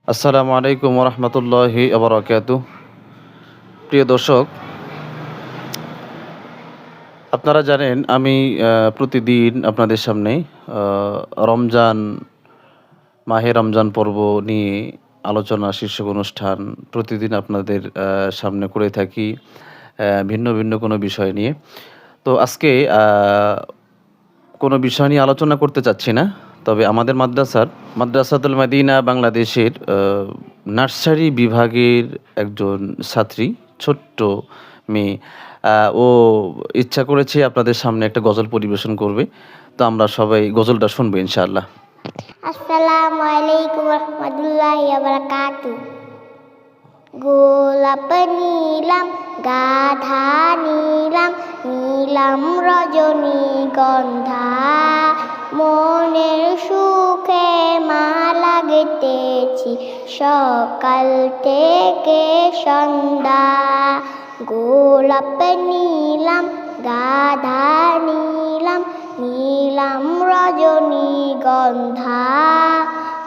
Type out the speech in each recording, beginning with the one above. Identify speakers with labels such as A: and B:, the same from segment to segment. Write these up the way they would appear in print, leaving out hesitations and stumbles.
A: আসসালামু আলাইকুম রহমতুল্লাহি আবরাকাতু। প্রিয় দর্শক, আপনারা জানেন আমি প্রতিদিন আপনাদের সামনে রমজান, মাহে রমজান পর্ব নিয়ে আলোচনা শীর্ষক অনুষ্ঠান প্রতিদিন আপনাদের সামনে করে থাকি ভিন্ন ভিন্ন কোনো বিষয় নিয়ে। তো আজকে কোনো বিষয় নিয়ে আলোচনা করতে চাচ্ছি না। তবে আমাদের মাদ্রাসাতুল মাদিনা বাংলাদেশের নার্সারি বিভাগের একজন ছাত্রী, ছোট্ট মেয়ে। ও ইচ্ছা করেছে আপনাদের সামনে একটা গজল পরিবেশন করবে। তো আমরা সবাই গজলটা শুনবো ইনশাআল্লাহ।
B: আসসালামু আলাইকুম রহমতুল্লাহি ওয়া বারাকাতুহু। গোলাপ নীলাম, গাধা নীলাম, নীলাম রজনীগন্ধা, মনের সুখে মালা গেঁথেছি সকাল থেকে সন্ধ্যা। গোলাপ নীলাম, গাধা নীলাম, নীলাম রজনীগন্ধা,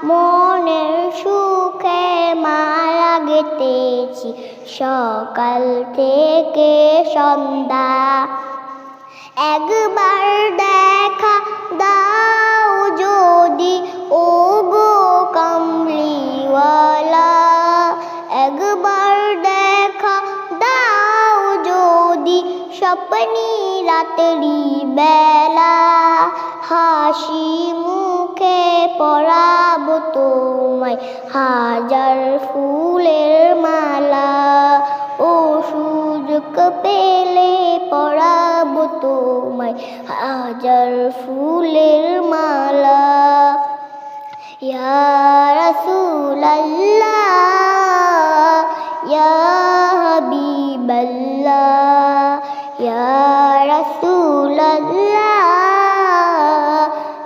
B: মনের সুখে মালা গেঁথেছি সকাল থেকে সন্ধ্যা। একবার দেখা দাও যদি ও গো কামলিওয়ালা, একবার দেখা দাও যদি স্বপ্নি রাত্রি বেলা, হাসি মুখে পরাবো তোমায় হাজার ফুলের মালা। ও সুযোগ পেলে পরাবো তোমায় হাজার ফুলের মালা। ইয়া রাসূলাল্লাহ, ইয়া হাবিবাল্লাহ, ইয়া রাসূলাল্লাহ,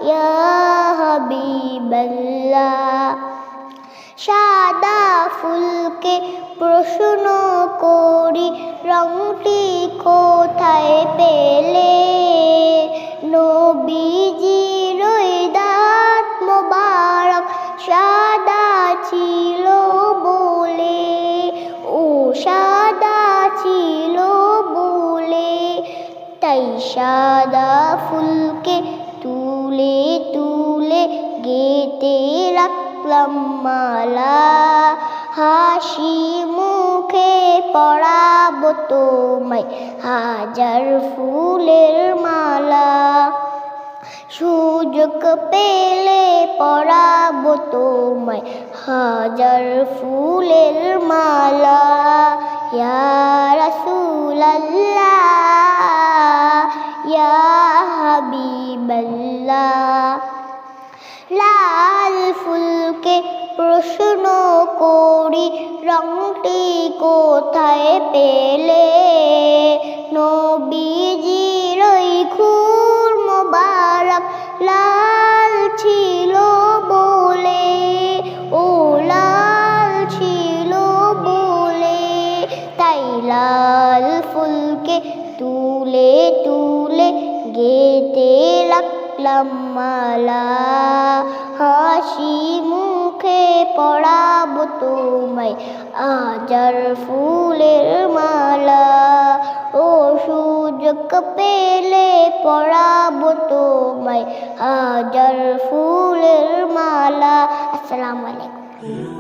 B: ইয়া হাবিবাল্লাহ। সাদা ফুলকে প্রশ্ন করি রংটি কোথায় পেলে, নবীজির ওই দাঁত মোবারক সাদা ছিল বলে, ও সাদা ছিল বলে, তাই সাদা ফুলকে তুলে তুলে গেঁথে রাখলাম মালা, হাসি মুখে পরাবো তোমায় হাজার ফুলের মালা। সুযোগ পেলে পরাবো তোমায় হাজার ফুলের মালা। ইয়া রাসূলাল্লাহ, ইয়া হাবিবাল্লাহ। লাল ফুলকে প্রশ্ন করি রংটি কোথায় পেলে, নবীজির ওই খুর মোবারক লাল ছিল বলে, ও লাল ছিল বলে, তাই লাল ফুলকে তুলে তুলে গেঁথে রাখলাম মালা, হাসি মুখে পরাবো তোমায় হাজার ফুলের মালা। ও সুযোগ পেলে পরাবো তোমায় হাজার ফুলের মালা। আসসালামু আলাইকুম।